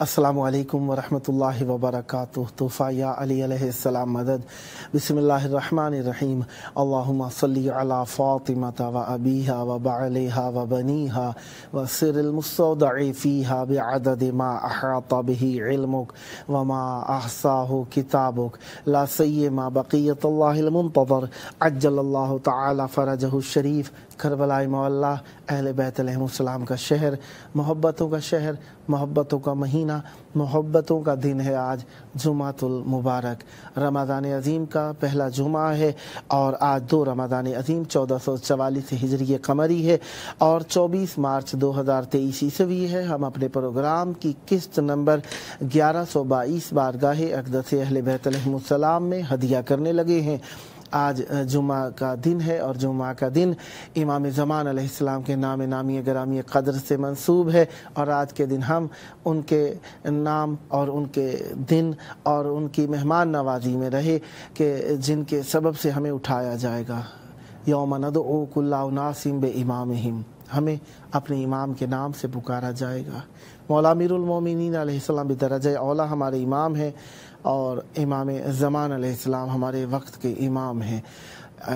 अस्सलामु अलैकुम वरहमतुल्लाहि वबरकातुहू। तोहफ़ा या अली अलैहिस्सलाम मदद। बिस्मिल्लाहिर्रहमानिर्रहीम। अल्लाहुम्मा सल्लि अला फ़ातिमता व अबीहा व बअलिहा व बनीहा व सिरिल मुस्तौदअ फ़ीहा बिअददि मा अहाता बिही इल्मुक व मा अहसाहु किताबुक ला सय्यमा बक़ियतुल्लाहिल मुंतज़र अज्जलल्लाहु तआला फ़रजहु शरीफ। करबलाई मौला अहले बैत अलैहिमुस्सलाम का शहर, मोहब्बतों का शहर, मोहब्बतों का महीना, मोहब्बतों का दिन है आज जुमातुल मुबारक। रमज़ान अज़ीम का पहला जुमा है और आज 2 रमज़ान अज़ीम 1444 हिजरी कमरी है और 24 मार्च 2023 ईस्वी है। हम अपने प्रोग्राम की किस्त नंबर 1122 बारगाह अक़दस अहले बैत अलैहिमुस्सलाम में हदिया करने लगे हैं। आज जुमा का दिन है और जुमा का दिन इमाम ज़मान अलैहिस्सलाम के नाम नामी ग्रामी क़द्र से मंसूब है और आज के दिन हम उनके नाम और उनके दिन और उनकी मेहमान नवाजी में रहे कि जिनके सबब से हमें उठाया जाएगा। यौम नदउ कुल्ला उनासिम बे इमामिहिम, हमें अपने इमाम के नाम से पुकारा जाएगा। मौला अमीरुल मोमिनीन अलैहिस्सलाम बिदरजा औला हमारे इमाम हैं और इमाम ज़मान अलैहिस्सलाम हमारे वक्त के इमाम हैं।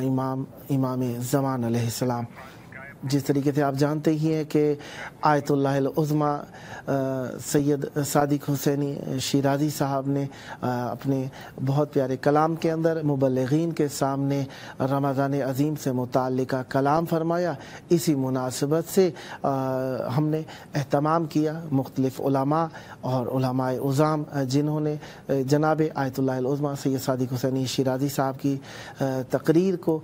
इमाम ज़मान अलैहिस्सलाम, जिस तरीके से आप जानते ही हैं कि आयतुल्लाहिल उज़्मा सैयद सादिक हुसैनी शिराज़ी साहब ने अपने बहुत प्यारे कलाम के अंदर मुबल्लिगीन के सामने रमज़ान अज़ीम से मुताल्लिक़ कलाम फरमाया। इसी मुनासिबत से हमने एहतमाम किया मुख्तलिफ़ उलमा और उलमाए उज़ाम जिन्होंने जनाब आयतुल्लाहिल उज़्मा सैयद सादिक हुसैनी शिराज़ी साहब की तकरीर को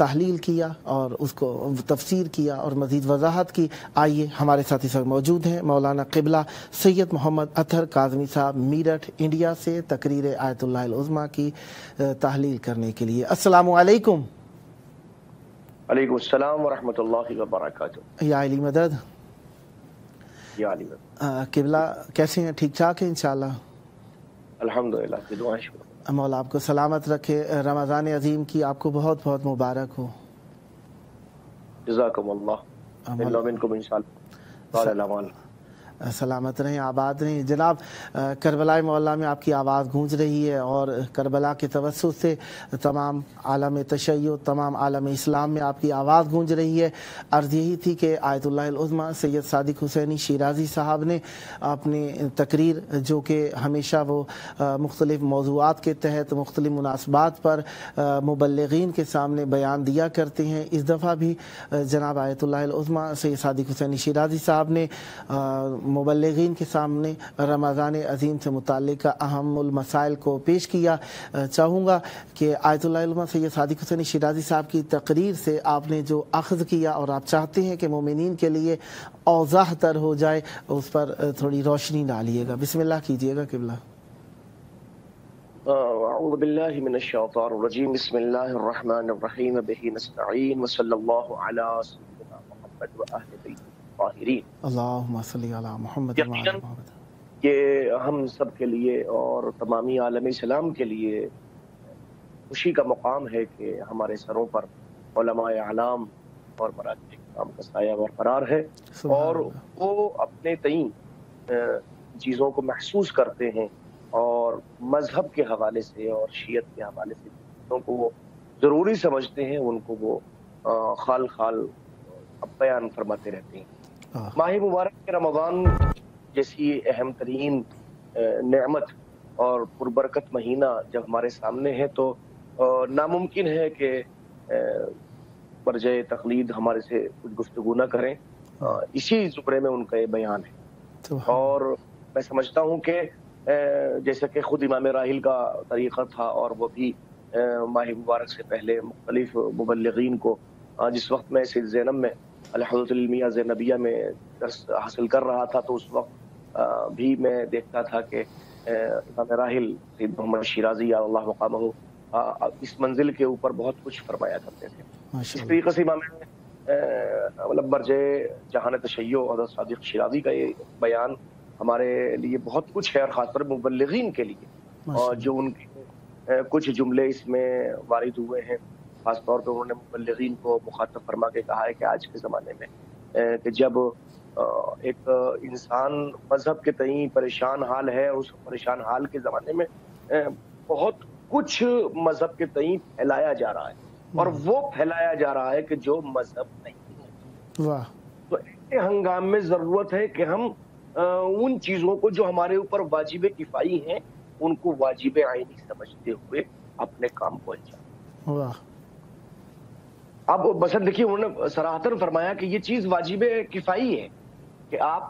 तहलील किया और उसको तफसीर किया और मज़ीद वजाहत की। आइए हमारे साथ इस वक्त मौजूद हैं मौलाना क़िबला सैयद मोहम्मद अतहर काज़मी साहब मीरठ इंडिया से तकरीर आयतुल्लाहिल उज़्मा की तहलील करने के लिए। अस्सलामु अलैकुम। अलैकुम अस्सलाम व रहमतुल्लाहि व बरकातुहू। या अली मदद। या अली मदद। क़िबला कैसे हैं? ठीक ठाक हैं इंशाअल्लाह? अल्हम्दुलिल्लाह, की दुआ शुक्र। मौला आपको सलामत रखे। रमज़ान अज़ीम की आपको बहुत बहुत मुबारक हो। जज़ाकुमुल्लाह मिन्कुम इंशाअल्लाह। सलामत रहें, आबाद रहें। जनाब, करबला मोहल्ला में आपकी आवाज़ गूंज रही है और करबला के तवस्सुत से तमाम आलम तशय्युअ, तमाम आलम इस्लाम में आपकी आवाज़ गूंज रही है। अर्ज़ यही थी कि आयतुल्लाहिल उज़्मा सैयद सादिक हुसैनी शिराज़ी साहब ने अपनी तकरीर, जो कि हमेशा वो मुख्तलिफ़ मौज़ूआत के तहत मुख्तलिफ़ मुनासबात पर मुबल्लिगीन के सामने बयान दिया करते हैं, इस दफ़ा भी जनाब आयतुल्लाहिल उज़्मा सैयद सादिक हुसैनी शिराज़ी साहब ने मुबल्लिगीन के सामने रमज़ान अज़ीम से मुताल्लिक़ अहमुल मसाइल को पेश किया। चाहूँगा कि आयतुल्लाहिल उज़्मा सैयद सादिक हुसैनी शिराज़ी साहब की तकरीर से आपने जो अख़ज़ किया और आप चाहते हैं कि मोमिनीन के लिए औज़ाह तर हो जाए, उस पर थोड़ी रोशनी डालिएगा। बिस्मिल्लाह कीजिएगा क़िबला। अऊज़ु बिल्लाहि मिनश शैतानिर रजीम। बिस्मिल्लाहिर रहमानिर रहीम। बिही नस्तईन व सल्लल्लाहु अला सय्यिदिना मुहम्मद व अहले बैतिही ताहिरीन। अल्लाहुम्मा सल्लि अला मुहम्मद व अला मुहम्मद। ये हम सब के लिए और तमामी आलम इस्लाम के लिए खुशी का मुकाम है कि हमारे सरों पर उलमाए आलाम और मराकिज़ इस्लाम का साया बरकरार है और वो अपने तईं चीज़ों को महसूस करते हैं और मजहब के हवाले से और शीयत के हवाले से चीज़ों को वो ज़रूरी समझते हैं, उनको वो खाल खाल बयान फरमाते रहते हैं। माह मुबारक के रमज़ान जैसी अहम तरीन नेमत और पुरबरकत महीना जब हमारे सामने है तो नामुमकिन है कि बरजे तकलीद हमारे से कुछ गुफ्तगू न करें। इसी ज़ुमरे में उनका ये बयान है और मैं समझता हूँ कि जैसे कि ख़ुद इमाम राहिल का तरीक़ा था और वो भी माह मुबारक से पहले मुख्तलिफ़ मुबल्लिगीन को, जिस वक्त मैं सैयद ज़ैनब में अल-हज़रत इल्मिया ज़ैनबिया में दर्स हासिल कर रहा था तो उस वक्त भी मैं देखता था कि इमाम राहिल सैयद मोहम्मद शिराज़ी अल्लाह मक़ामहू इस मंजिल के ऊपर बहुत कुछ फरमाया करते थे। इस तरीक़े से इमाम मतलब बरजे जहान तशय्युअ हज़रत सादिक शिराज़ी का ये बयान हमारे लिए बहुत कुछ है और ख़ासतौर पर मुबल्लिगीन के लिए। और जो उनके कुछ जुमले इसमें वारिद हुए हैं, ख़ास तौर पर उन्होंने मुबल्लिगीन को मुखातब फरमा के कहा है कि आज के ज़माने में कि जब ایک انسان مذہب کے تئیں پریشان حال ہے، اس پریشان حال کے زمانے میں بہت کچھ مذہب کے تئیں پھیلایا جا رہا ہے، اور وہ پھیلایا جا رہا ہے کہ جو مذہب نہیں ہے۔ واہ۔ تو ایسے ہنگام میں ضرورت ہے کہ ہم ان چیزوں کو جو ہمارے اوپر واجب کفائی ہیں ان کو واجب عینی سمجھتے ہوئے اپنے کام کو انجام۔ واہ۔ اب مثلا دیکھیے، انہوں نے صراحتاً فرمایا کہ یہ چیز واجب کفائی ہے کہ آپ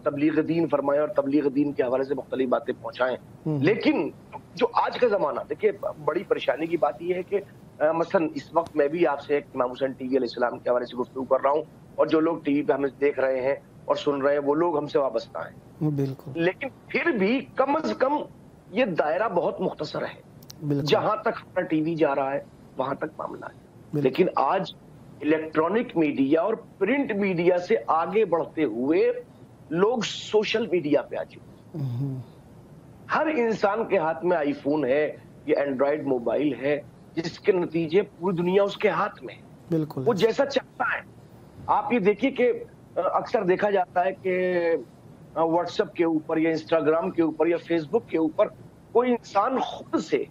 تبلیغ دین فرمائیں اور تبلیغ دین کے حوالے سے مختلف باتیں پہنچائیں، لیکن جو آج کا زمانہ، دیکھیے بڑی پریشانی کی بات یہ ہے کہ مثلا اس وقت میں بھی آپ سے ایک امام حسین ٹی وی علیہ السلام کے حوالے سے گفتگو کر رہا ہوں، اور جو لوگ ٹی وی پہ ہمیں دیکھ رہے ہیں اور سن رہے ہیں وہ لوگ ہم سے وابستہ ہیں، بالکل، لیکن پھر بھی کم از کم یہ دائرہ بہت مختصر ہے، جہاں تک ہمارا ٹی وی جا رہا ہے وہاں تک معاملہ ہے۔ لیکن آج الیکٹرانک میڈیا اور پرنٹ میڈیا سے آگے بڑھتے ہوئے لوگ سوشل میڈیا پہ آ چکے ہیں۔ ہر انسان کے ہاتھ میں آئی فون ہے، یہ اینڈرائیڈ موبائل ہے، جس کے نتیجے پوری دنیا اس کے ہاتھ میں ہے، بالکل، وہ جیسا چاہتا ہے۔ آپ یہ دیکھیے کہ اکثر دیکھا جاتا ہے کہ واٹس ایپ کے اوپر یا انسٹاگرام کے اوپر یا فیس بک کے اوپر کوئی انسان خود سے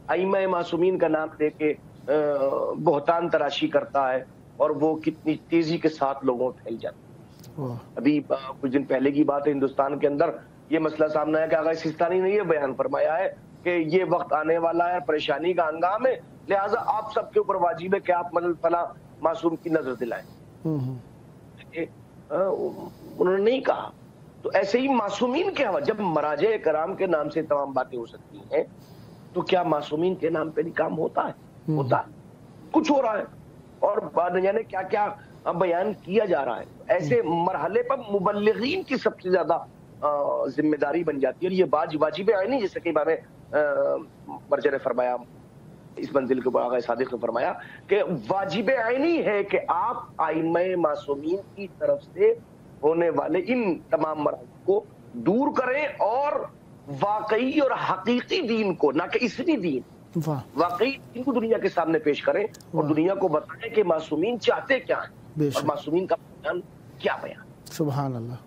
ائمہ معصومین کا نام لے کے بہتان تراشی کرتا ہے، اور وہ کتنی تیزی کے ساتھ لوگوں میں پھیل جاتی ہے۔ ابھی کچھ دن پہلے کی بات ہے، ہندوستان کے اندر یہ مسئلہ سامنے آیا کہ آغا سیستانی نے یہ بیان فرمایا ہے کہ یہ وقت آنے والا ہے، پریشانی کا ہنگام ہے، لہٰذا آپ سب کے اوپر واجب ہے کہ آپ مدد فلاں معصوم کی نظر دلائیں۔ انہوں نے نہیں کہا۔ تو ایسے ہی معصومین کے حوالے، جب مراجع کرام کے نام سے تمام باتیں ہو سکتی ہیں تو کیا معصومین کے نام پہ نہیں کام ہوتا ہے؟ ہوتا ہے، کچھ ہو رہا ہے، اور نہ جانے کیا کیا بیان کیا جا رہا ہے۔ ایسے مرحلے پر مبلغین کی سب سے زیادہ ذمہ داری بن جاتی ہے، اور یہ واجب عینی، جیسے کہ امام مرجع نے فرمایا، اس منزل کے اوپر آغا صادق نے فرمایا کہ واجب عینی ہے کہ آپ ائمہ معصومین کی طرف سے ہونے والے ان تمام مراحل کو دور کریں، اور واقعی اور حقیقی دین کو، نہ کہ اسمی دین، واقعی دین کو دنیا کے سامنے پیش کریں، اور دنیا کو بتائیں کہ معصومین چاہتے کیا ہیں اور معصومین کا بیان کیا بیان۔ سبحان اللہ،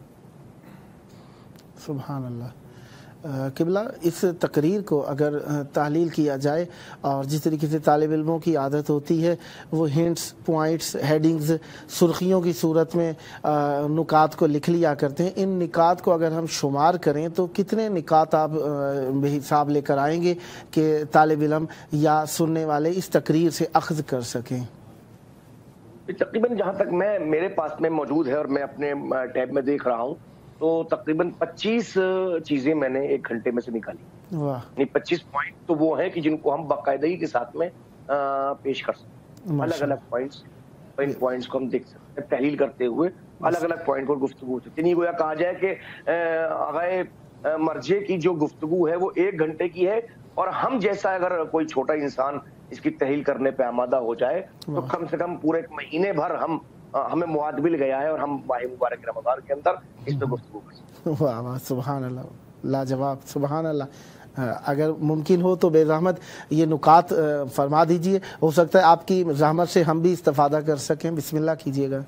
سبحان اللہ۔ قبلہ، اس تقریر کو اگر تحلیل کیا جائے، اور جس طریقے سے طالب علموں کی عادت ہوتی ہے وہ ہنٹس، پوائنٹس، ہیڈنگز، سرخیوں کی صورت میں نکات کو لکھ لیا کرتے ہیں، ان نکات کو اگر ہم شمار کریں تو کتنے نکات آپ حساب لے کر آئیں گے کہ طالب علم یا سننے والے اس تقریر سے اخذ کر سکیں؟ تقریباً جہاں تک میرے پاس میں موجود ہے اور میں اپنے ٹیب میں دیکھ رہا ہوں، تو تقریباً 25 چیزیں میں نے ایک گھنٹے میں سے نکالی۔ یعنی 25 پوائنٹ تو وہ ہیں کہ جن کو ہم باقاعدگی کے ساتھ میں پیش کر سکتے ہیں، الگ الگ پوائنٹس کو ہم دیکھ سکتے ہیں، تحلیل کرتے ہوئے الگ الگ پوائنٹ پر گفتگو ہوتی ہے۔ نہیں گویا کہا جائے کہ آغا مرجع کی جو گفتگو ہے وہ 1 گھنٹے کی ہے، اور ہم جیسا اگر کوئی چھوٹا انسان اس کی تحلیل کرنے پہ آمادہ ہو جائے تو کم سے کم پورے 1 مہینے بھر ہمیں مواد مل گیا ہے، اور ہم ماہ مبارک رمضان کے اندر اس پہ گفتگو کر سکتے ہیں۔ واہ واہ، سبحان اللہ، لاجواب، سبحان اللہ۔ اگر ممکن ہو تو بے رحمت یہ نکات فرما دیجئے، ہو سکتا ہے آپ کی رحمت سے ہم بھی استفادہ کر سکیں، بسم اللہ کیجئے گا۔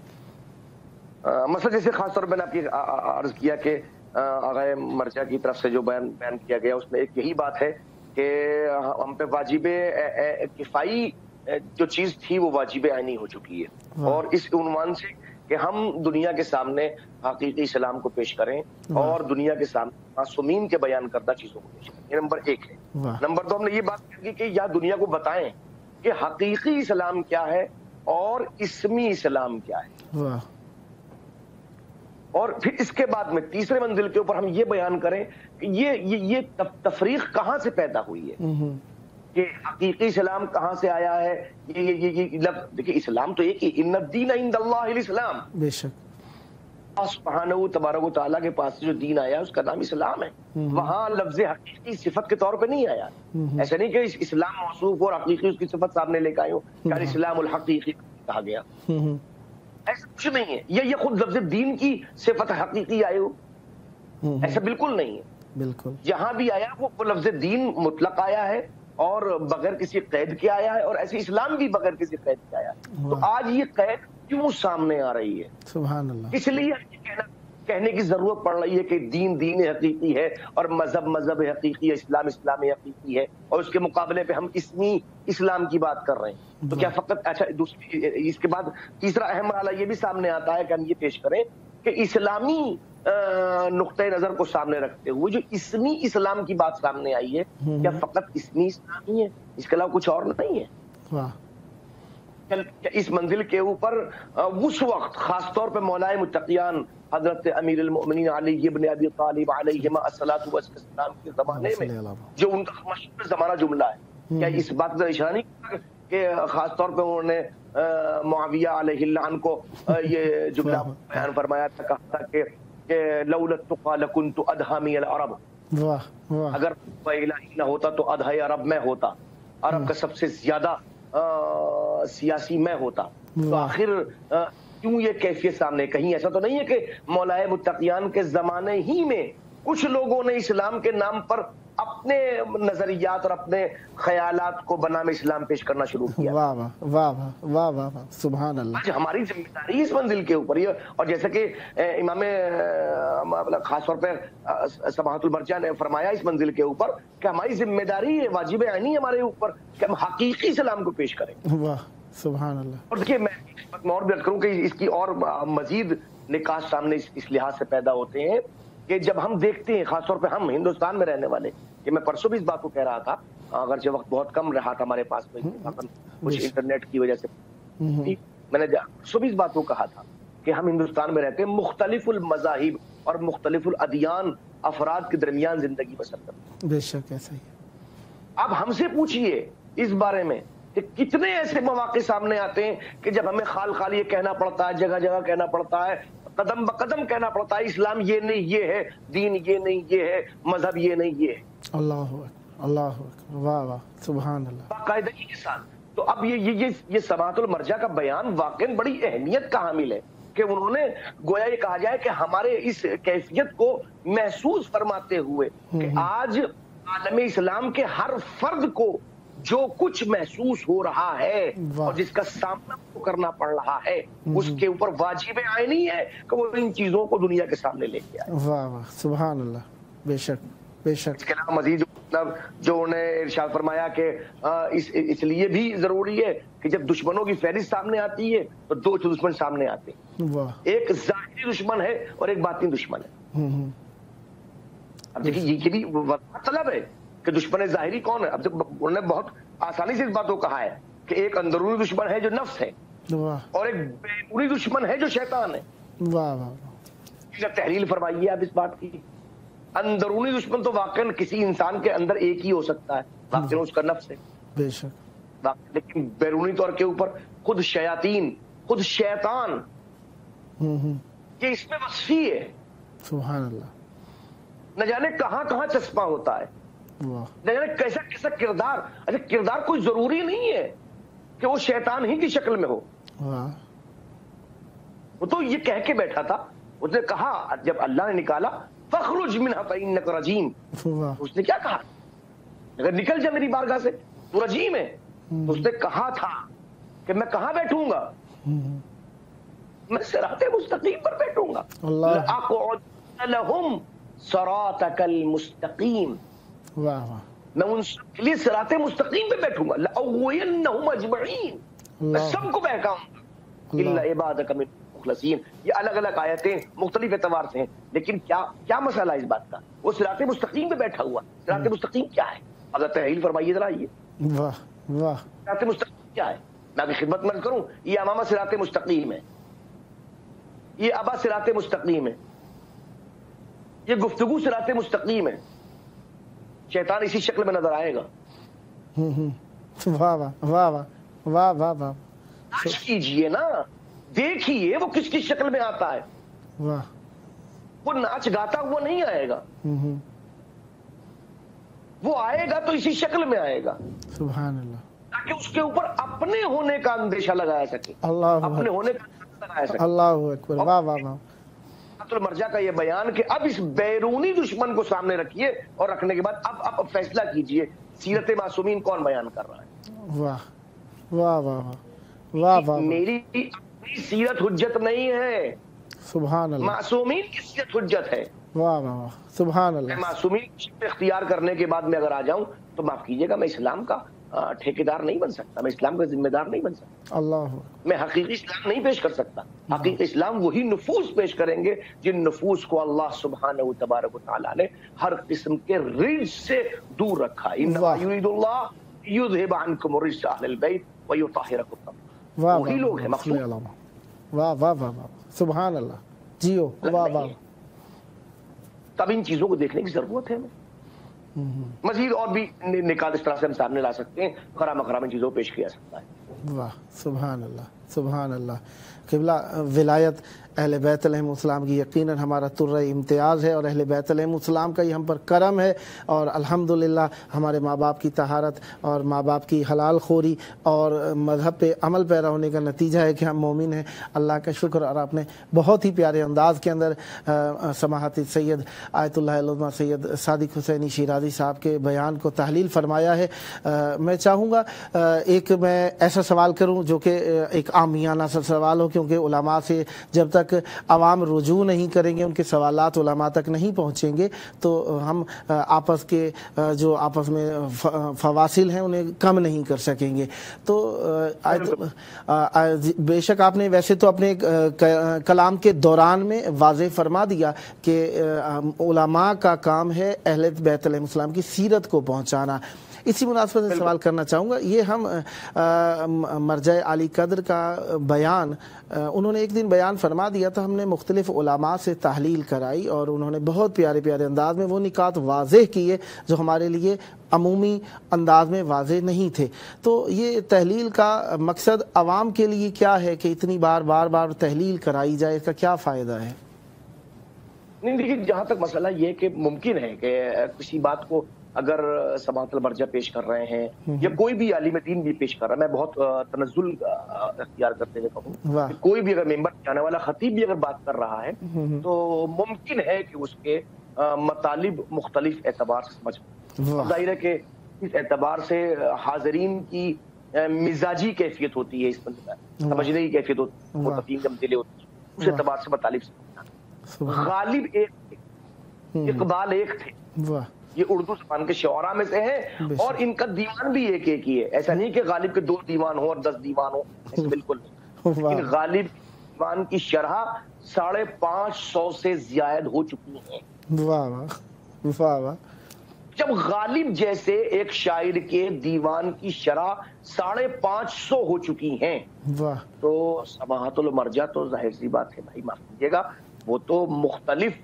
مثلا جیسے خاص طور پر میں نے آپ کی عرض کیا کہ آغا مرجع کی طرف سے جو بیان کیا گیا اس میں ایک یہی بات ہے کہ ہم پہ واجب کفائی جو چیز تھی وہ واجب عینی ہو چکی ہے، اور اس عنوان سے کہ ہم دنیا کے سامنے حقیقی اسلام کو پیش کریں اور دنیا کے سامنے معصومین کے بیان کردہ چیزوں کو پیش کریں۔ یہ نمبر 1 ہے۔ نمبر 2 ہم نے یہ بات کی کہ یا دنیا کو بتائیں کہ حقیقی اسلام کیا ہے اور اسمی اسلام کیا ہے، اور پھر اس کے بعد میں تیسرے منزل کے اوپر ہم یہ بیان کریں کہ یہ تفریق کہاں سے پیدا ہوئی ہے، کہ حقیقی اسلام کہاں سے آیا ہے۔ یہ لفظ دیکھیں، اسلام تو ایک ہی، ان الدین عند اللہ الاسلام، بے شک اللہ سبحانہ و تبارک و تعالیٰ کے پاس سے جو دین آیا اس کا نام اسلام ہے، وہاں لفظ حقیقی صفت کے طور پہ نہیں آیا۔ ایسا نہیں کہ اسلام موصوف اور حقیقی اس کی صفت سامنے لے کے آئے ہو، کہ اسلام الحقیقی کہا گیا، ایسا کچھ نہیں ہے۔ یہ خود لفظ دین کی صفت حقیقی آئے ہو، ایسا بالکل نہیں ہے۔ بالکل جہاں بھی آیا وہ لفظ دین مطلق آیا ہے اور بغیر کسی قید کے آیا ہے، اور ایسے اسلام بھی بغیر کسی قید کے آیا ہے۔ تو آج یہ قید کیوں سامنے آ رہی ہے؟ سبحان اللہ. اس لیے کہنے کی ضرورت پڑ رہی ہے کہ دین دین حقیقی ہے اور مذہب مذہب حقیقی ہے، اسلام اسلام حقیقی ہے، اور اس کے مقابلے پہ ہم اسمی اسلام کی بات کر رہے ہیں. تو کیا فقط اچھا اس کے بعد تیسرا اہم مرحلہ یہ بھی سامنے آتا ہے کہ ہم یہ پیش کریں کہ اسلامی نقطۂ نظر کو سامنے رکھتے ہوئے جو اسمی اسلام کی بات سامنے آئی ہے، کیا فقط اسمی اسلام ہی ہے، اس کے علاوہ کچھ اور نہیں ہے؟ اس منزل کے اوپر اس وقت خاص طور پہ مولائے متقیان حضرت امیر المؤمنین علی ابن ابی طالب علیہما الصلاۃ والسلام کے زمانے میں جو ان کا مشہور زمانہ جملہ ہے، کیا اس بات کا اشارہ نہیں کہ خاص طور پہ انہوں نے معاویہ علیہ اللعن کو یہ جملہ بیان فرمایا تھا، کہا تھا کہ لولا التقى لكنت ادھى من العرب، اگر الہی نہ ہوتا تو ادھے عرب میں ہوتا، عرب کا سب سے زیادہ سیاسی میں ہوتا. تو آخر کیوں یہ کیفیت سامنے؟ کہیں ایسا تو نہیں ہے کہ مولائے متقیان کے زمانے ہی میں کچھ لوگوں نے اسلام کے نام پر اپنے نظریات اور اپنے خیالات کو بنام اسلام پیش کرنا شروع کیا؟ واہ واہ واہ واہ واہ واہ سبحان اللہ. آج ہماری ذمہ داری اس منزل کے اوپر یہ، اور جیسا کہ امام خاص طور پہ سماحت المرجع نے فرمایا اس منزل کے اوپر کہ ہماری ذمہ داری ہے، واجب عینی ہمارے اوپر کہ ہم حقیقی اسلام کو پیش کریں. واہ سبحان اللہ. اور دیکھیے میں اور بھی کروں کہ اس کی اور مزید نکات سامنے اس لحاظ سے پیدا ہوتے ہیں کہ جب ہم دیکھتے ہیں خاص طور پہ ہم ہندوستان میں رہنے والے، کہ میں پرسوں بھی اس بات کو کہہ رہا تھا، اگرچہ وقت بہت کم رہا تھا ہمارے پاس میں کچھ انٹرنیٹ کی وجہ سے، میں نے پرسوں بھی اس بات کو کہا تھا کہ ہم ہندوستان میں رہتے ہیں، مختلف المذاہب اور مختلف الادیان افراد کے درمیان زندگی بسر کرتے ہیں. بے شک ایسا ہی. اب ہم سے پوچھئے اس بارے میں کہ کتنے ایسے مواقع سامنے آتے ہیں کہ جب ہمیں خال خال یہ کہنا پڑتا ہے، جگہ جگہ کہنا پڑتا ہے، قدم بقدم کہنا پڑتا ہے اسلام یہ نہیں یہ ہے، دین یہ نہیں یہ ہے، مذہب یہ نہیں یہ ہے. اللہ اللہ واہ واہ سبحان اللہ. باقاعدگی کے ساتھ. تو اب یہ سماحت المرجع کا بیان واقعا بڑی اہمیت کا حامل ہے کہ انہوں نے گویا یہ کہا جائے کہ ہمارے اس کیفیت کو محسوس فرماتے ہوئے کہ آج عالم اسلام کے ہر فرد کو جو کچھ محسوس ہو رہا ہے اور جس کا سامنا کرنا پڑ رہا ہے، اس کے اوپر واجب عینی ہے کہ وہ ان چیزوں کو دنیا کے سامنے لے کے آئے. واہ واہ سبحان اللہ. بے شک بے شک. اس کے علاوہ مزید جو انہوں نے ارشاد فرمایا کہ اس لیے بھی ضروری ہے کہ جب دشمنوں کی فہرست سامنے آتی ہے تو دو دشمن سامنے آتے ہیں، ایک ظاہری دشمن ہے اور ایک باطنی دشمن ہے. اب دیکھیے یہ بھی طلب ہے کہ دشمن ظاہری کون ہے. اب انہوں نے بہت آسانی سے اس بات کو کہا ہے کہ ایک اندرونی دشمن ہے جو نفس ہے اور ایک بیرونی دشمن ہے جو شیطان ہے. واہ واہ. تحلیل فرمائیے آپ اس بات کی. اندرونی دشمن تو واقعا کسی انسان کے اندر ایک ہی ہو سکتا ہے، واقعا اس کا نفس ہے بے شک، لیکن بیرونی طور کے اوپر خود شیاطین، خود شیطان یہ اس میں وصفی ہے. سبحان اللہ. نہ جانے کہاں کہاں چسپاں ہوتا ہے، نہ جانے کیسا کیسا کردار. اچھا کردار کوئی ضروری نہیں ہے کہ وہ شیطان ہی کی شکل میں ہو. وہ تو یہ کہہ کے بیٹھا تھا، اس نے کہا جب اللہ نے نکالا فخرج منها فإنك رجیم، اس نے کیا کہا؟ اگر نکل جا میری بارگاہ سے تو رجیم ہے. تو اس نے کہا تھا کہ میں کہاں بیٹھوں گا؟ میں صراط مستقیم پر بیٹھوں گا. لأقعد لهم صراطك المستقیم. واہ واہ. میں ان کے لیے صراط مستقیم پہ بیٹھوں گا. لأغوینهم اجمعین، میں سب کو بہکاؤں گا الا عبادک من مخلصین. یہ الگ الگ آیتیں مختلف اعتبار سے ہیں، لیکن کیا مسئلہ ہے اس بات کا؟ وہ صراط مستقیم پہ بیٹھا ہوا. صراط مستقیم کیا ہے؟ اگر تحلیل فرمائیے ذرا. یہ واہ واہ صراط مستقیم کیا ہے؟ میں آپ کی خدمت میں کروں. یہ امامہ صراط مستقیم ہے، یہ ابا صراط مستقیم ہے، یہ گفتگو صراط مستقیم ہے. شیطان اسی شکل میں نظر آئے گا. واہ واہ واہ واہ واہ واہ. کیجئے نا، دیکھیے وہ کس کس شکل میں آتا ہے. واہ. وہ ناچ گاتا ہوا نہیں آئے گا، وہ آئے گا تو اسی شکل میں آئے گا. سبحان اللہ. تاکہ اس کے اوپر اپنے ہونے کا اندیشہ لگایا سکے، اللہ اپنے ہونے کا اندیشہ لگایا سکے. اللہ اکبر. واہ واہ واہ. مرجع کا یہ بیان کہ اب اس بیرونی دشمن کو سامنے رکھیے اور رکھنے کے بعد اب فیصلہ کیجئے سیرت معصومین کون بیان کر رہا ہے. واہ واہ واہ واہ واہ. میری सीरत हुज्जत नहीं है, सुभान अल्लाह, मासूमीन की सीरत हुज्जत है। वाह वाह वाह, सुभान अल्लाह। मासूमीन को इख्तियार करने के बाद मैं अगर आ जाऊं तो माफ कीजिएगा, मैं इस्लाम का ठेकेदार नहीं बन सकता, मैं इस्लाम का जिम्मेदार नहीं बन सकता, अल्लाह, मैं हकीकी इस्लाम नहीं पेश कर सकता। हकीकी इस्लाम वही नफूस पेश करेंगे जिन नफूस को अल्लाह सुब्हानहू तबारक व तआला ने हर किस्म के रिज से दूर रखा। इन्नमा युरिदुल्लाह युज़हिब अन्कुम रिज्स अहलिल बैत व युतहिरकुम तत्हीरा। वही लोग हैं मखसूस। वाह वाह वाह वाह, सुभान अल्लाह, जियो, वाह वाह। तब इन चीजों को देखने की जरूरत है। मजीद और भी निकाल इस तरह से हम सामने ला सकते हैं, खरा मखरा में चीजों को पेश किया सकता है। वाह, सुभान अल्लाह, सुभान अल्लाह। क़िबला, विलायत अहले बैत अलैहिमुस्सलाम की यकीनन हमारा तुर्रा इम्तियाज़ है और अहले बैत अलैहिमुस्सलाम का ही हम पर करम है। और अल्हम्दुलिल्लाह हमारे माँ बाप की तहारत और माँ बाप की हलाल खोरी और मज़हब पे अमल पैरा होने का नतीजा है कि हम मोमिन हैं। अल्लाह का शुक्र। और आपने बहुत ही प्यारे अंदाज़ के अंदर समाहती सैयद आयतुल्लाह उलमा सैयद सादिक हुसैनी शिराज़ी साहब के बयान को तहलील फरमाया है। मैं चाहूँगा एक मैं ऐसा सवाल करूँ जो कि एक आमियाना सा सवाल हो, क्योंकि उलमा से जब तक आवाम रुजू नहीं करेंगे, उनके सवालात उलमा तक नहीं पहुँचेंगे, तो हम आपस के जो आपस में फवासिल हैं उन्हें कम नहीं कर सकेंगे। तो बेशक आपने वैसे तो अपने कलाम के दौरान में वाज़ेह फरमा दिया कि उलमा का काम है अहले बैत अलैहिमुस्सलाम की सीरत को पहुँचाना। इसी मुनासबत से सवाल करना चाहूँगा, ये हम मरजा आली कद्र का बयान उन्होंने एक दिन बयान फरमा दिया था, हमने मुख्तलिफ उलमा से तहलील कराई और उन्होंने बहुत प्यारे प्यारे अंदाज में वो निकात वाज़ेह किए जो हमारे लिए अमूमी अंदाज में वाज़ेह नहीं थे। तो ये तहलील का मकसद आवाम के लिए क्या है कि इतनी बार बार तहलील कराई जाए, इसका क्या फ़ायदा है? नहीं, देखिए, जहाँ तक मसला ये कि मुमकिन है कि किसी बात को अगर समातल मर्जा पेश कर रहे हैं या कोई भी आलिम दीन भी पेश कर रहा है, मैं बहुत तनज़्ज़ुल इख्तियार करते हुए कहूँ, कोई भी अगर मेंबर जाने वाला खतीब भी अगर बात कर रहा है तो मुमकिन है कि उसके मतालिब मुख्तलिफ एतबार से समझ। जाहिर है कि इस एतबार से हाज़रीन की मिजाजी कैफियत होती है, इस समझने की कैफियत होती है, मुतक़ीन जब दिले होती है, उस एतबार से मतालिब से गालिब एक थे, इक़बाल एक थे, ये उर्दू ज़बान के शौरा में से हैं और इनका दीवान भी एक एक ही है। ऐसा नहीं कि गालिब के 2 दीवान हो और 10 दीवान हो, ऐसा बिल्कुल नहीं। लेकिन गालिब दीवान की शरह 550 से ज्यादा हो चुकी है। वाह वाह वाह वाह। जब गालिब जैसे एक शायर के दीवान की शरह 550 हो चुकी हैं, वाह, तो समाहतुल मर्जा तो जाहिर सी बात है भाई, माफ कीजिएगा, वो तो मुख्तलिफ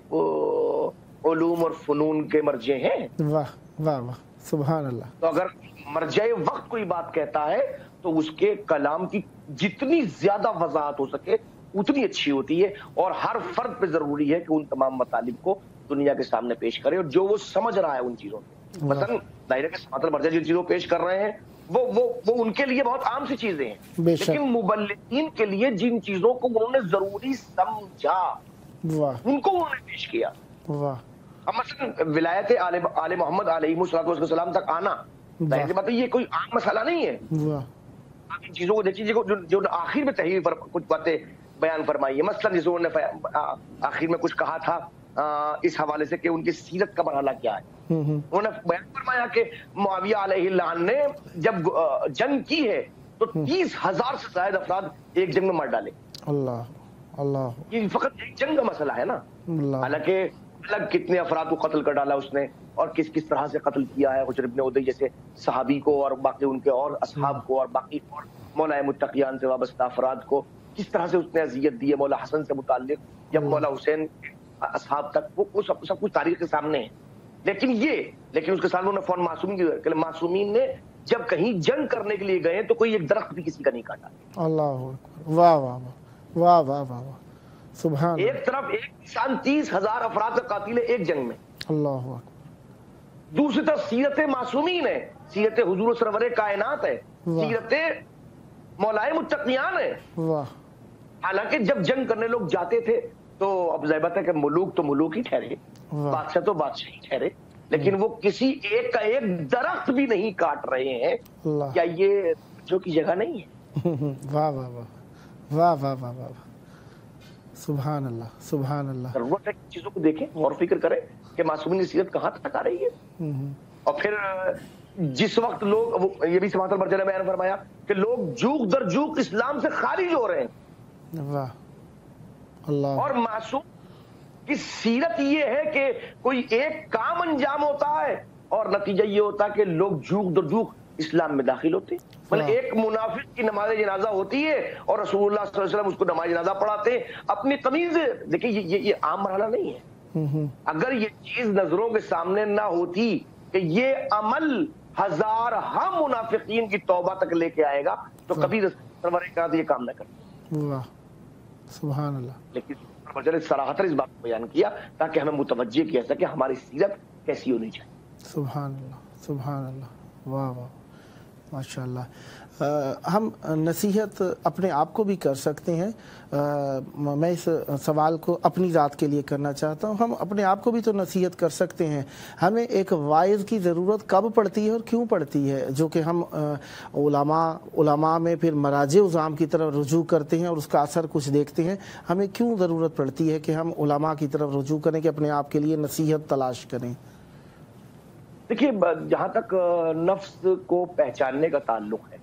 उलूम और फनून के मर्जे हैं। वाह वाह वाह, सुभान अल्लाह। तो अगर मर्जाए वक्त कोई बात कहता है तो उसके कलाम की जितनी ज्यादा वजाहत हो सके उतनी अच्छी होती है और हर फर्द पे जरूरी है कि उन तमाम मतालिब को दुनिया के सामने पेश करे और जो वो समझ रहा है उन चीजों को। मतलब दायरे के समातल मर्जा जिन चीजों पेश कर रहे हैं वो उनके लिए बहुत आम सी चीजें हैं, लेकिन मुबल्लिगीन के लिए जिन चीजों को उन्होंने जरूरी समझा उनको उन्होंने पेश किया। अब मसलन विलायत आले मोहम्मद अलैहिस्सलाम तक आना, जाहिर सी बात है ये कोई आम मसला नहीं है। आप इन चीजों को देखिए जो आखिर में तहरीर पर कुछ बातें बयान फरमाई है। मसलन जिस उन्होंने आखिर में कुछ कहा था इस हवाले से कि उनकी सीरत का मरहला क्या है, उन्होंने बयान फरमाया कि मुआविया अलैहिल्लान ने जब जंग की है तो 30,000 से ज्यादा अफराद एक जंग में मार डाले। अल्लाह अल्लाह, ये फकत एक जंग का मसला है ना, हालांकि अलग कितने अफराद को कत्ल कर डाला उसने और किस किस तरह से कत्ल किया है, हुजर इब्न उदय जैसे सहाबी को और बाकी उनके और असहाब को और बाकी और मौला मुत्तकियान से वाबस्ता अफराद को किस तरह से उसने अजियत दी है, मौला हसन से मुताल्लिक या मौला हुसैन असहाब तक, वो सब कुछ तारीख के सामने है। लेकिन उसके सामने उन्होंने फौरन मासूमीन ने जब कहीं जंग करने के लिए गए तो कोई एक दरख्त भी किसी का नहीं काटा। अल्लाह, वाह वाह वाह वाह वाह, सुभान। एक तरफ एक इंसान 30,000 अफराद का कातिल है एक जंग में, अल्लाह, दूसरी तरफ सीरत मासूमीन है, सीरत हुजूर सरवरे कायनात है, सीरत मौलाए मुत्तकियान है। हालांकि जब जंग करने लोग जाते थे तो अब ज़ाहिर है कि मुलूक तो मुलूक ही ठहरे, बादशाह तो बादशाह ही ठहरे, लेकिन वो किसी एक का एक दरख्त भी नहीं काट रहे हैं। क्या ये जो की जगह नहीं है? वाह वाह वाह वाह वाह वाह वाह, सुभान अल्लाह सुभान अल्लाह। जरूरत है चीजों को देखें, गौर फिक्र करें कि मासूमी सीरत कहाँ तक आ रही है। और फिर जिस वक्त लोग, ये भी समातल मर्जले में फरमाया कि लोग जूक दर जूक इस्लाम से खारिज हो रहे हैं। वाह अल्लाह। और मासूम की सीरत ये है कि कोई एक काम अंजाम होता है और नतीजा ये होता है कि लोग जूक दर जूक इस्लाम में दाखिल होते हैं। मतलब एक मुनाफिक की नमाज जनाजा होती है और रसूलुल्लाह सल्लल्लाहु अलैहि वसल्लम उसको नमाज जनाजा पढ़ाते हैं अपनी तमीज। देखिए ये आम मरहला नहीं है। अगर ये चीज नजरों के सामने ना होती कि ये अमल हजार हम मुनाफिकीन की तौबा तक लेके आएगा तो कभी सरवर कायनात ये काम न करते। वाह सुभान अल्लाह। लेकिन सराहतन इस बात को बयान किया ताकि हमें मुतवज्जे किया सके हमारी सीरत कैसी होनी चाहिए। सुभान अल्लाह सुभान अल्लाह। वाह वाह माशाअल्लाह। हम नसीहत अपने आप को भी कर सकते हैं। मैं इस सवाल को अपनी ज़ात के लिए करना चाहता हूँ। हम अपने आप को भी तो नसीहत कर सकते हैं। हमें एक वाइज़ की ज़रूरत कब पड़ती है और क्यों पड़ती है, जो कि हम उलमा में फिर मराजे उज़ाम की तरफ रुजू करते हैं और उसका असर कुछ देखते हैं। हमें क्यों ज़रूरत पड़ती है कि हम उलमा की तरफ रुजू करें, कि अपने आप के लिए नसीहत तलाश करें? देखिए, जहाँ तक नफ्स को पहचानने का ताल्लुक है,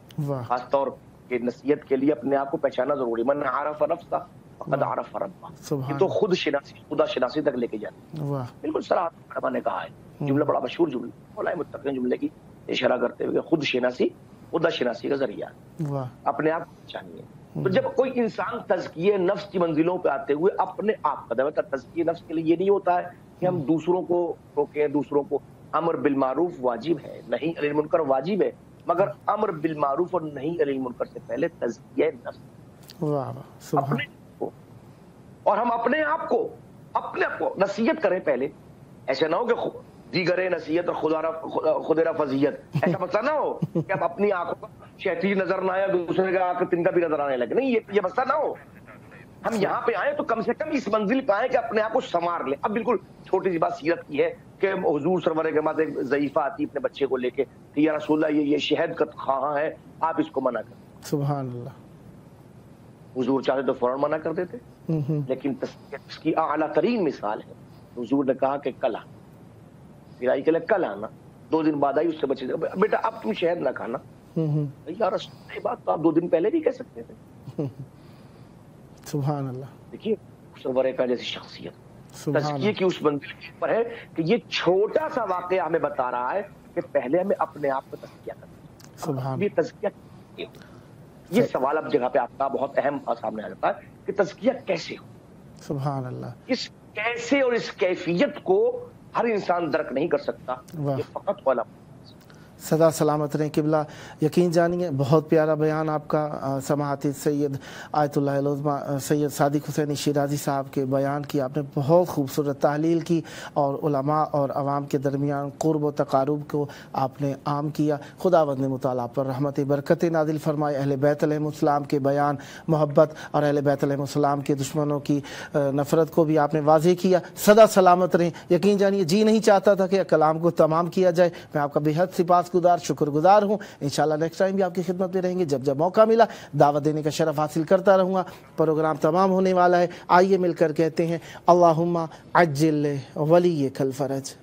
खासतौर के नसीहत के लिए अपने आप को पहचानना जरूरी। मन आरफ नफ्सा फक़द आरफ रब्बा, ये तो खुद शिनासी, खुदा शिनासी तक लेके जाती है। बिल्कुल सराहत ने कहा है, जुमला बड़ा मशहूर जुमला, मौलाए मुत्तक़ी जुमले की इशारा करते हुए, खुद शिनासी खुदा शिनासी का जरिया अपने आप को पहचानिए। तो जब कोई इंसान तज़किये नफ्स की मंजिलों पे आते हुए अपने आप कदम, तज़किये नफ्स के लिए ये नहीं होता है कि हम दूसरों को रोकें, दूसरों को। अमर बिल मारूफ वाजिब है, नहीं अनिल मुनकर वाजिब है, मगर अमर बिल मारूफ और नहीं अनिल मुनकर से पहले तज़किया नफ्स अपने को, और हम अपने आप को नसीहत करें पहले। ऐसे ना हो कि दीगरे नसीहत और खुदेरा फजीयत, ऐसा मसला ना हो कि अब अपनी आंखों का शैतानी नजर ना आए, दूसरे का आंख तिनका भी नजर आने लगे। नहीं, ये मसला ना हो। हम यहाँ पे आए तो कम से कम इस मंजिल पे आए कि अपने आप को संवार ले। अब बिल्कुल छोटी सी बात सीरत की है कि हुजूर सरवर के बाद एक ज़ईफा आती अपने बच्चे को लेके कि या रसूलल्लाह ये शहद का खां है, आप इसको मना कर। सुभान अल्लाह। हुजूर चाहते तो फौरन मना कर देते, लेकिन इसकी आला तरीन मिसाल है। हुजूर ने कहा कि कल आना, फिर आई के कल आना, 2 दिन बाद आई, उससे बच्चे बेटा अब तुम शहद ना खाना। यार रसूल ये बात तो आप 2 दिन पहले भी कह सकते थे। सुभान अल्लाह। देखिए सरवर का जैसी शख्सियत तज़किये की उस मंजिल पर है कि ये छोटा सा वाक़या हमें बता रहा है कि पहले हमें अपने आप को तज़किया करना है। ये तज़किया, ये सवाल अब जगह पे आपका बहुत अहम सामने आ जाता है कि तज़किया कैसे हो। सुभान अल्लाह। इस कैसे और इस कैफियत को हर इंसान दरक नहीं कर सकता, ये फ़कत वाला सदा सलामत रहें किबला। यकीन जानिए बहुत प्यारा बयान आपका समाहती सैयद आयतुल्लाह उज़्मा सैयद सादिक हुसैनी शिराज़ी साहब के बयान की आपने बहुत खूबसूरत तहलील की और उलमा और अवाम के दरमियान क़ुर्ब व तक़ारुब को आपने आम किया। खुदावंद ने मुताला पर रहमत बरकत नादिल फरमाए। अहले बैत अलैहिमुस्सलाम के बयान, मोहब्बत और अहले बैत अलैहिमुस्सलाम के दुश्मनों की नफ़रत को भी आपने वाज़ेह किया। सदा सलामत रहें। यकीन जानिए जी नहीं चाहता था कि कलाम को तमाम किया जाए। मैं आपका बेहद सिपासगुज़ार शुक्रगुज़ार हूँ। इंशाअल्लाह नेक्स्ट टाइम भी आपकी खिदमत में रहेंगे। जब जब मौका मिला दावत देने का शरफ हासिल करता रहूँगा। प्रोग्राम तमाम होने वाला है, आइए मिलकर कहते हैं अल्लाहुम्मा अज्जिल वलिय्यकल फरज।